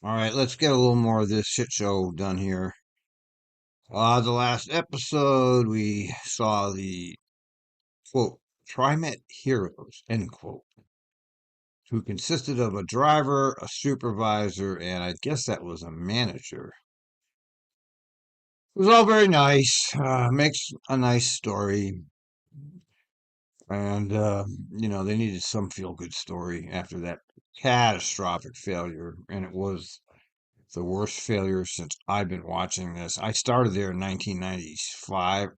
All right, let's get a little more of this shit show done here. The last episode, we saw the quote, TriMet heroes, end quote, who consisted of a driver, a supervisor, and I guess that was a manager. It was all very nice, makes a nice story. And, they needed some feel good story after that catastrophic failure. And it was the worst failure since I've been watching this. I started there in 1995,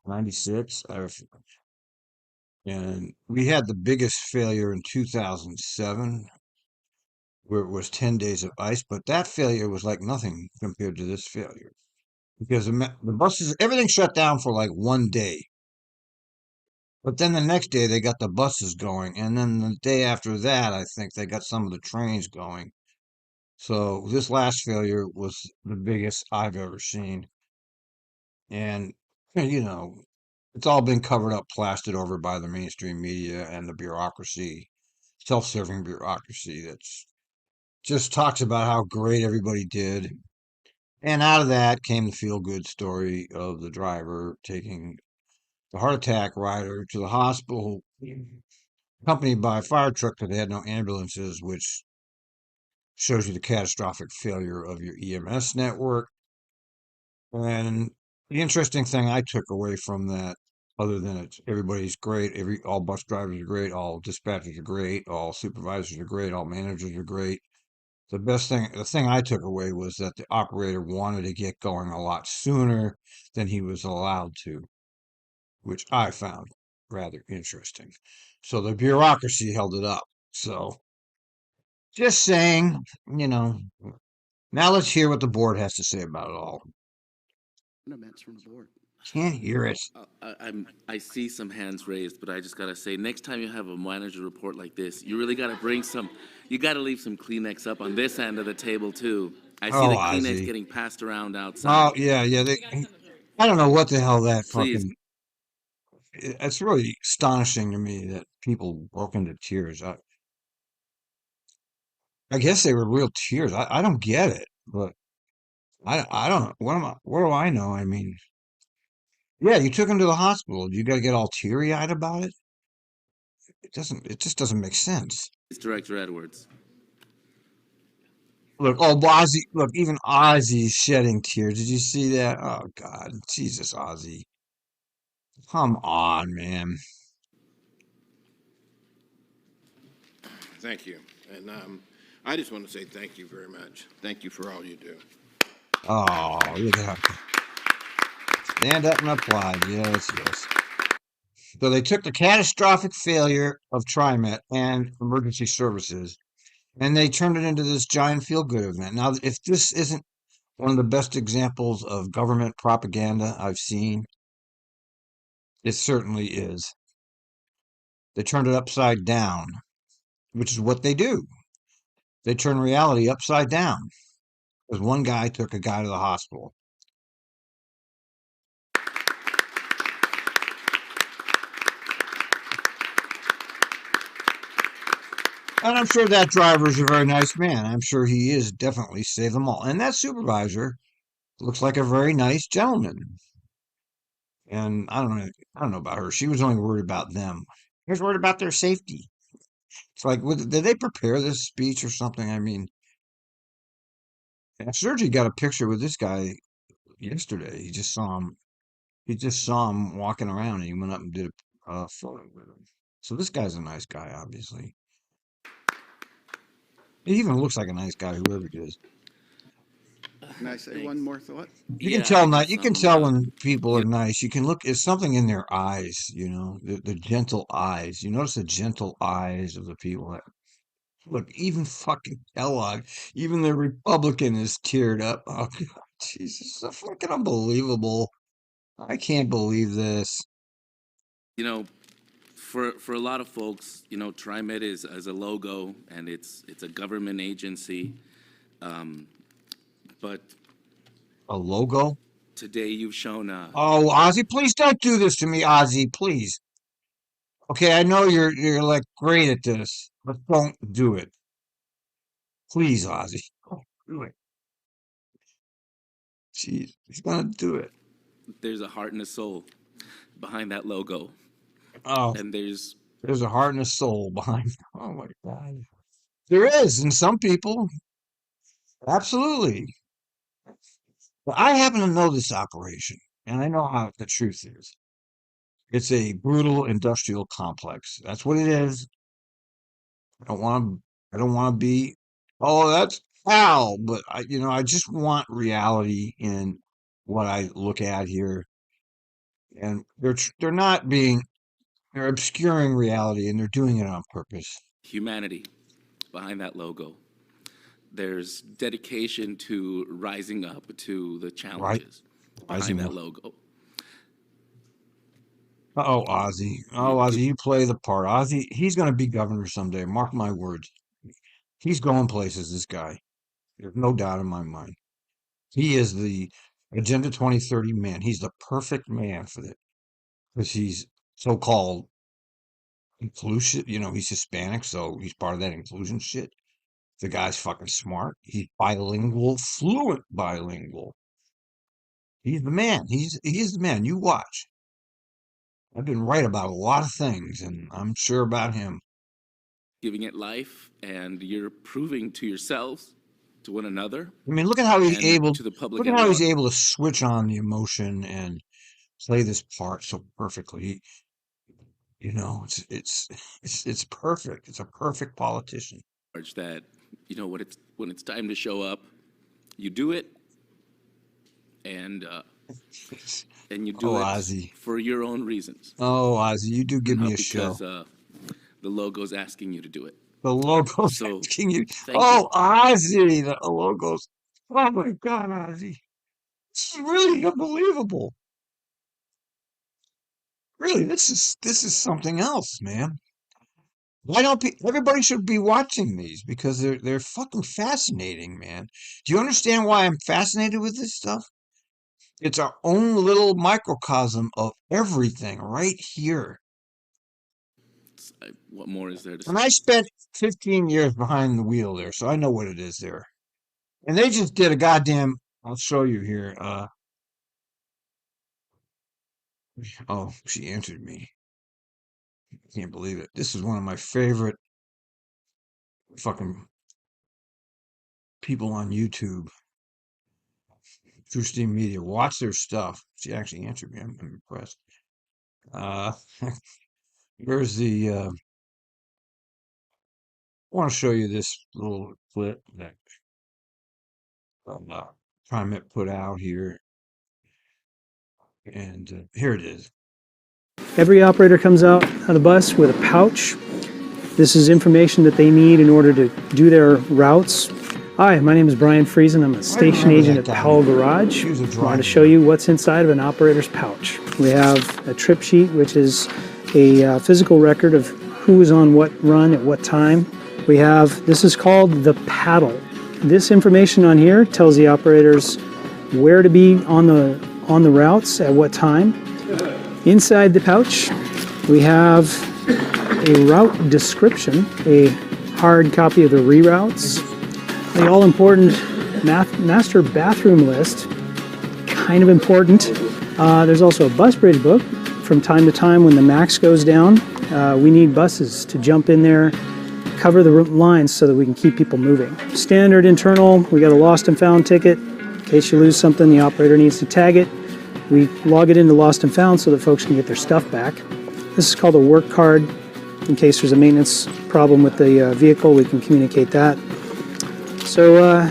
96. And we had the biggest failure in 2007, where it was 10 days of ice. But that failure was like nothing compared to this failure because the buses, everything shut down for like one day. But then the next day they got the buses going. And then the day after that, I think they got some of the trains going. So this last failure was the biggest I've ever seen. And, it's all been covered up, plastered over by the mainstream media and the bureaucracy, self-serving bureaucracy that's just talks about how great everybody did. And out of that came the feel-good story of the driver taking the heart attack rider to the hospital, accompanied by a fire truck that had no ambulances, which shows you the catastrophic failure of your EMS network. And the interesting thing I took away from that, other than everybody's great, all bus drivers are great, all dispatchers are great, all supervisors are great, all managers are great. The thing I took away was that the operator wanted to get going a lot sooner than he was allowed to, which I found rather interesting. So the bureaucracy held it up. So just saying, you know, now let's hear what the board has to say about it all. Comments from the board. Can't hear it. I see some hands raised, but I just gotta say, next time you have a manager report like this, you really gotta bring some. You gotta leave some Kleenex up on this end of the table too. I see Oh, the Kleenex Ozzy. getting passed around Oh, outside. yeah, yeah. I don't know what the hell that Please, fucking. It's really astonishing to me that people broke into tears. I guess they were real tears. I don't get it, but I don't know. What do I know? I mean, yeah, you took him to the hospital. You got to get all teary-eyed about it. It just doesn't make sense. Director Edwards. Look, oh, Ozzy, look, even Ozzy's shedding tears. Did you see that? Oh, God, Jesus, Ozzy. Come on, man. Thank you. And I just want to say thank you very much. Thank you for all you do. Oh, look at how. Stand up and applaud. Yes, yes. So they took the catastrophic failure of TriMet and emergency services, and they turned it into this giant feel-good event. Now, if this isn't one of the best examples of government propaganda I've seen, it certainly is. They turned it upside down, which is what they do. They turn reality upside down. Because one guy took a guy to the hospital. And I'm sure that driver is a very nice man. I'm sure he is definitely save them all. And that supervisor looks like a very nice gentleman. And I don't know about her. She was only worried about them. She was worried about their safety. It's like, did they prepare this speech or something? I mean, Sergi got a picture with this guy yesterday. He just saw him. He just saw him walking around, and he went up and did a photo with him. So this guy's a nice guy, obviously. He even looks like a nice guy, whoever it is. Can I say one more thought? You can Yeah, tell I not. got You can some. tell when people are You nice. You can look. There's something in their eyes. The gentle eyes. You notice the gentle eyes of the people that look. Even fucking Kellogg, even the Republican is teared up. Oh God, Jesus, so fucking unbelievable. I can't believe this. know, for a lot of folks, TriMet is as a logo, and it's a government agency. But A logo. today you've shown Oh, Ozzy, please don't do this to me, Ozzy, please. Okay, I know you're like great at this, but don't do it. Please, Ozzy. Oh, do it. Jeez, he's gonna do it. There's a heart and a soul behind that logo, Oh, and there's there's a heart and a soul behind. Oh my God. There is in some people. Absolutely. But I happen to know this operation, and I know how the truth is. It's a brutal industrial complex. That's what it is. I don't want to. I don't want to be. Oh, that's foul. But I just want reality in what I look at here, and they're not being. They're obscuring reality, and they're doing it on purpose. humanity behind that logo. There's dedication to rising up to the Right? challenges behind Rising that up. logo. Oh, Ozzy. You Oh, give, Ozzy, you play the part. Ozzy, he's going to be governor someday. Mark my words. He's going places, this guy. There's no doubt in my mind. He is the Agenda 2030 man. He's the perfect man for that because he's so-called inclusive. He's Hispanic, so he's part of that inclusion shit. The guy's fucking smart. He's bilingual, fluent bilingual. He's the man. He is the man. You watch. I've been right about a lot of things, and I'm sure about him. giving it life, and you're proving to yourselves, to one another, I mean, look at how he's and able. to the public Look at at how he's large. able to switch on the emotion and play this part so perfectly. It's perfect. It's a perfect politician. That when it's time to show up, you do it, and uh, It's- and you oh, do it Ozzy. for your own reasons, Oh, Ozzy, you do give me not a show. because the logo's asking you to do it. The logo's So, asking you. thank you. Oh, Ozzy, the logo's. Oh my God, Ozzy. This is really unbelievable. Really, this is something else, man. Why don't everybody should be watching these because they're fucking fascinating, man. Do you understand why I'm fascinated with this stuff? It's our own little microcosm of everything right here. What more is there to And say? I spent 15 years behind the wheel there, so I know what it is there. And they just did a goddamn, I'll show you here. Oh, she answered me. Can't believe it. This is one of my favorite fucking people on YouTube, True Steam Media. Watch their stuff. She actually answered me. I'm impressed. Uh, here's I want to show you this little clip that TriMet put out here. And here it is. Every operator comes out of the bus with a pouch. This is information that they need in order to do their routes. Hi, my name is Brian Friesen. I'm a station remember agent that at guy. Powell Garage. He was a I want driver. to show you what's inside of an operator's pouch. We have a trip sheet, which is a physical record of who is on what run at what time. This is called the paddle. This information on here tells the operators where to be on the routes at what time. Inside the pouch, we have a route description, a hard copy of the reroutes, the all-important master bathroom list, kind of important. There's also a bus bridge book. From time to time when the max goes down, we need buses to jump in there, cover the lines so that we can keep people moving. Standard internal, we got a lost and found ticket. In case you lose something, the operator needs to tag it. We log it into Lost and Found so that folks can get their stuff back. This is called a work card. In case there's a maintenance problem with the vehicle, we can communicate that. So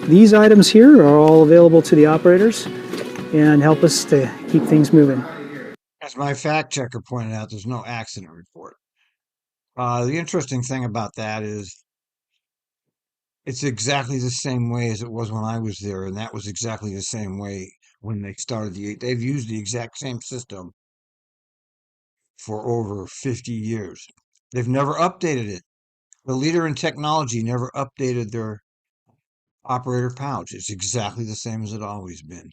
these items here are all available to the operators and help us to keep things moving. As my fact checker pointed out, there's no accident report. The interesting thing about that is it's exactly the same way as it was when I was there, and that was exactly the same way when they started they've used the exact same system for over 50 years. They've never updated it. The leader in technology never updated their operator pouch. It's exactly the same as it always been,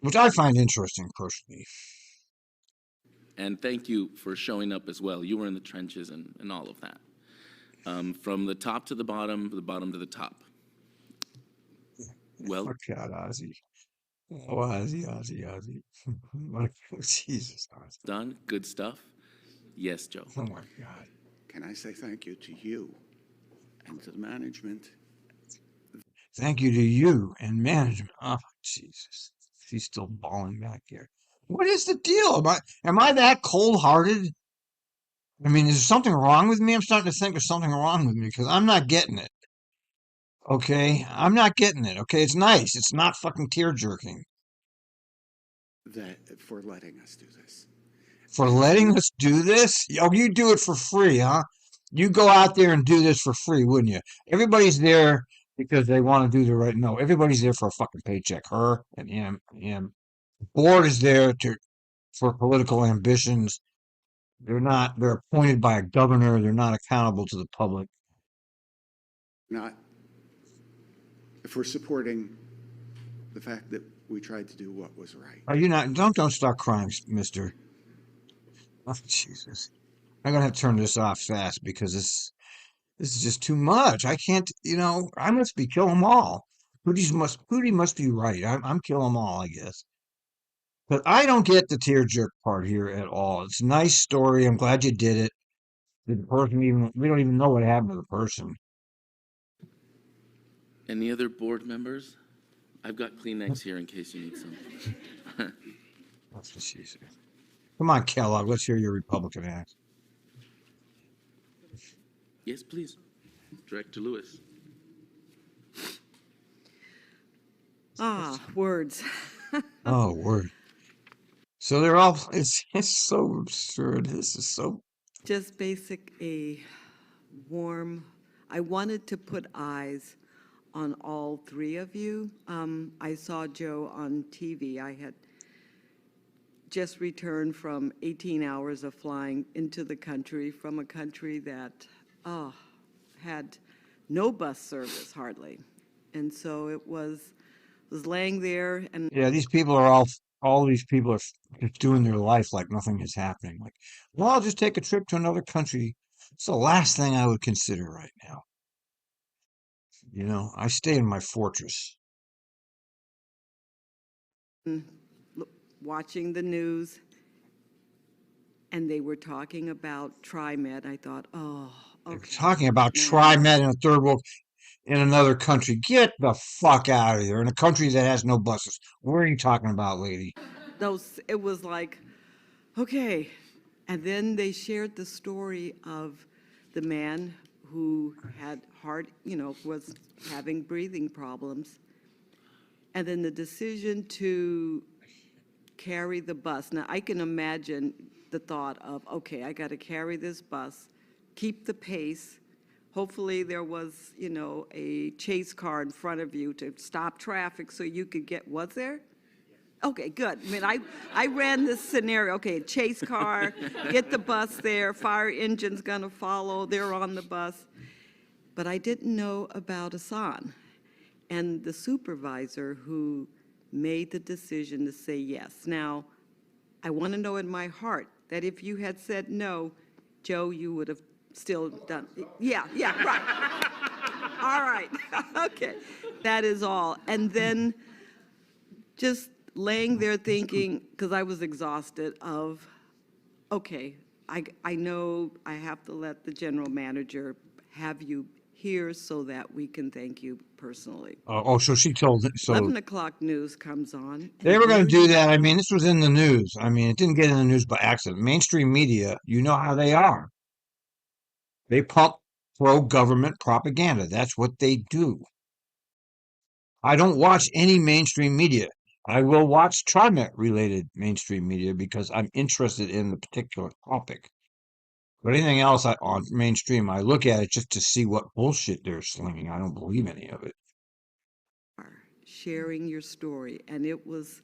which I find interesting personally. And thank you for showing up as well. You were in the trenches and all of that. From the top to the bottom to the top. Well, Oh God, Ozzie. Oh, Ozzie. Jesus, Ozzie. done. Good stuff. Yes, Joe. Oh my God. Can I say thank you to you and to the management? Thank you to you and management. Oh, Jesus. He's still bawling back here. What is the deal? Am I that cold-hearted? I mean, is there something wrong with me? I'm starting to think there's something wrong with me because I'm not getting it. Okay? I'm not getting it. Okay? It's nice. It's not fucking tear-jerking. That for letting us do this. For letting us do this? Oh, you do it for free, huh? You go out there and do this for free, wouldn't you? Everybody's there because they want to do the right. No, everybody's there for a fucking paycheck. Her and him. Board is there for political ambitions. They're appointed by a governor. They're not accountable to the public. Not if we're supporting the fact that we tried to do what was right. Are you not? Don't start crying, mister. Oh, Jesus. I'm gonna have to turn this off fast because this is just too much. I can't, I must be kill 'em all. Pootie must be right. I'm kill 'em all, I guess. But I don't get the tear jerk part here at all. It's a nice story. I'm glad you did it. Did the person even? We don't even know what happened to the person. Any other board members? I've got Kleenex here in case you need some. That's what she said. Come on, Kellogg. Let's hear your Republican act. Yes, please. Direct to Lewis. Words. Oh, word. So they're all. It's so absurd. This is so. Just basic, a warm, I wanted to put eyes on all three of you. I saw Joe on TV. I had just returned from 18 hours of flying into the country from a country that had no bus service hardly. And so it was laying there and Yeah, these people are all these people are just doing their life like nothing is happening. Like, well, I'll just take a trip to another country. It's the last thing I would consider right now. I stay in my fortress. watching the news, and they were talking about TriMet. I thought, oh, They're okay. talking about now- TriMet in a third world in another country. Get the fuck out of here. In a country that has no buses. What are you talking about, lady? It was like, okay. And then they shared the story of the man who had was having breathing problems. And then the decision to carry the bus. Now, I can imagine the thought of, okay, I got to carry this bus, keep the pace. Hopefully there was, a chase car in front of you to stop traffic so you could was there? Okay, good. I mean, I ran this scenario. Okay, chase car, get the bus there, fire engine's gonna follow, they're on the bus. But I didn't know about Hassan and the supervisor who made the decision to say yes. Now, I want to know in my heart that if you had said no, Joe, you would have still done, yeah, right. All right, okay, that is all. And then just laying there thinking, because I was exhausted of, okay, I know I have to let the general manager have you here so that we can thank you personally. So she told it. So 11 o'clock news comes on. they and were going to there do you that. I go. mean, this was in the news. I mean, it didn't get in the news by accident. Mainstream media, you know how they are. They pump pro-government propaganda. That's what they do. I don't watch any mainstream media. I will watch TriMet related mainstream media because I'm interested in the particular topic. But anything else on mainstream, I look at it just to see what bullshit they're slinging. I don't believe any of it. Sharing your story, and it was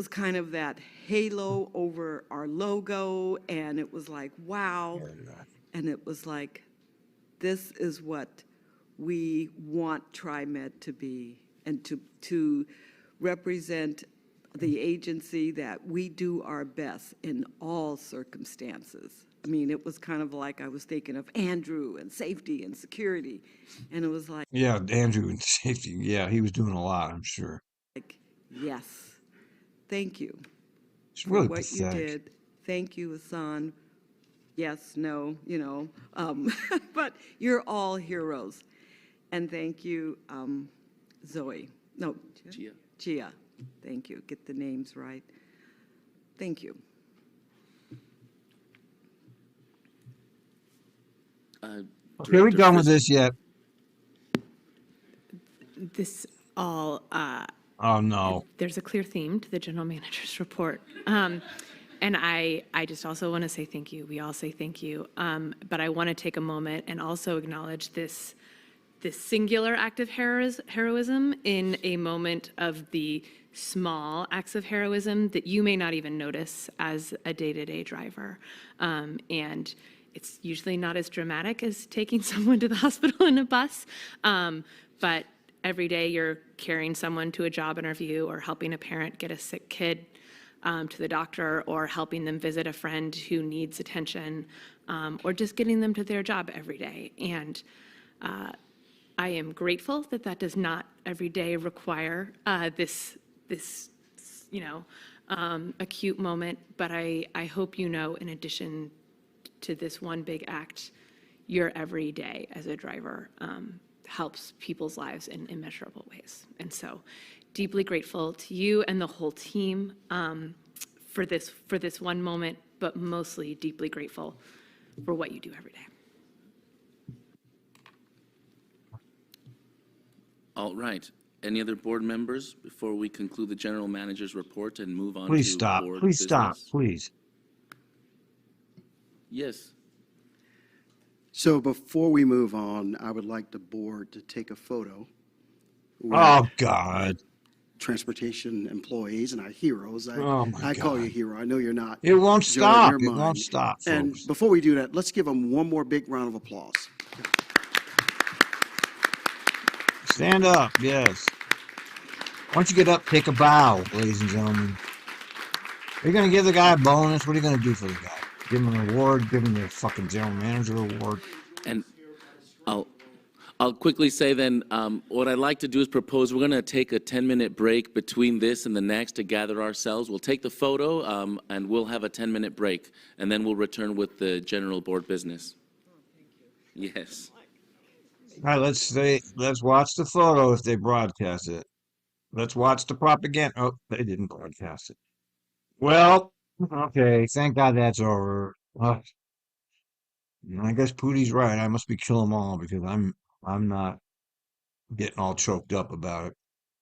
kind of that halo over our logo, and it was like, wow. And it was like, this is what we want TriMet to be, and to represent the agency that we do our best in all circumstances. I mean, it was kind of like I was thinking of Andrew and safety and security. And it was Yeah, Andrew and safety. Yeah, he was doing a lot, I'm sure. like, yes, thank you It's for really what you pathetic. did. Thank you, Hassan. Yes, no, but you're all heroes. And thank you, Zoe. No, Gia. Gia. Thank you. Get the names right. Thank you. Are we Director done with Frisbee. this yet? This all, Oh, no. there's a clear theme to the general manager's report. And I just also want to say thank you. We all say thank you. But I want to take a moment and also acknowledge this singular act of heroism in a moment of the small acts of heroism that you may not even notice as a day-to-day driver. And it's usually not as dramatic as taking someone to the hospital in a bus, but every day you're carrying someone to a job interview or helping a parent get a sick kid to the doctor, or helping them visit a friend who needs attention, or just getting them to their job every day. And I am grateful that that does not every day require this acute moment. But I hope you know, in addition to this one big act, your every day as a driver helps people's lives in immeasurable ways. And so deeply grateful to you and the whole team for this one moment, but mostly deeply grateful for what you do every day. All right. Any other board members before we conclude the general manager's report and move on Please to stop. board Please stop. business? Please. Yes. So before we move on, I would like the board to take a photo with Oh, God. transportation employees and our heroes. Oh, my I call you God. hero. I know you're not. It won't Joe, stop. you're It won't mine. stop, And folks. before we do that, let's give them one more big round of applause. Stand up. Yes. Once you get up, take a bow, ladies and gentlemen. Are you going to give the guy a bonus? What are you going to do for the guy? Give him an award? Give him the fucking general manager award? And I'll quickly say then, what I'd like to do is propose, we're going to take a 10-minute break between this and the next to gather ourselves. We'll take the photo, and we'll have a 10-minute break, and then we'll return with the general board business. Yes. All right, let's watch the photo if they broadcast it. Let's watch the propaganda. Oh, they didn't broadcast it. Well, okay. Thank God that's over. I guess Pootie's right. I must be killing them all because I'm not getting all choked up about it.